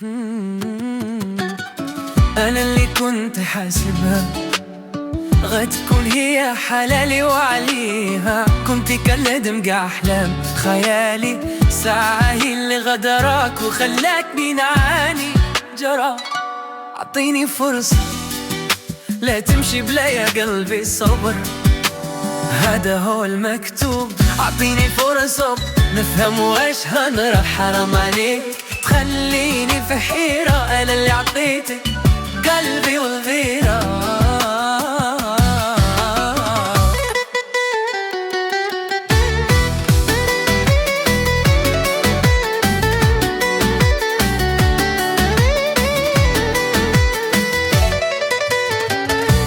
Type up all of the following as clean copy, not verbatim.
أنا اللي كنت حاسبها غتكون هي حلالي وعليها، كنت كالد مقع أحلام خيالي، ساعة هي اللي غدراك وخلاتني نعاني. جرى عطيني فرصة، لا تمشي بلا يا قلبي صبر، هذا هو المكتوب. عطيني فرصة نفهم واش هنروح، حرام عليك تخليني في حيرة، أنا اللي عطيتك قلبي والغيرة.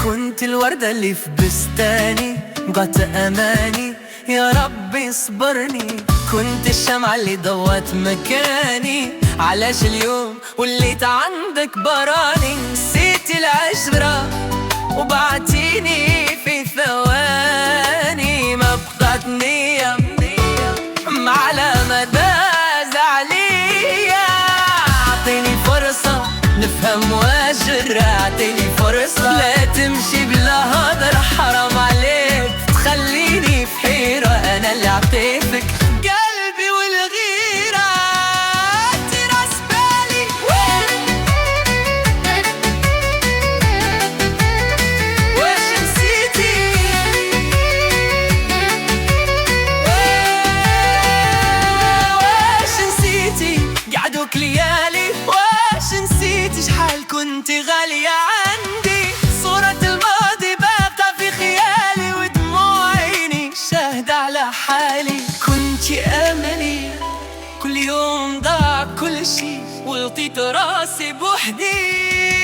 كنت الوردة اللي في بستاني بقت أماني، يا ربي اصبرني. كنت الشمعة اللي ضوت مكاني، علاش اليوم وليت عندك براني؟ نسيت العشرة وبعتيني في ثواني، ما بقات نية على مدى زعلية. عطيني فرصة نفهم واجر، عطيني فرصة لا تمشي بلا هدر، حرام عليك تخليني في حيرة، أنا اللي عطيتك قلبي والغيرة. تراس بالي واش نسيتي، واش نسيتي قعدوك ليالي، واش نسيتي شحال كنت غالية عندي، صورة الماضي باقة في خيالي ودموع عيني شاهدة على حالي. كنتي أملي كل يوم ضاع كل شي، ولقيت راسي بوحدي.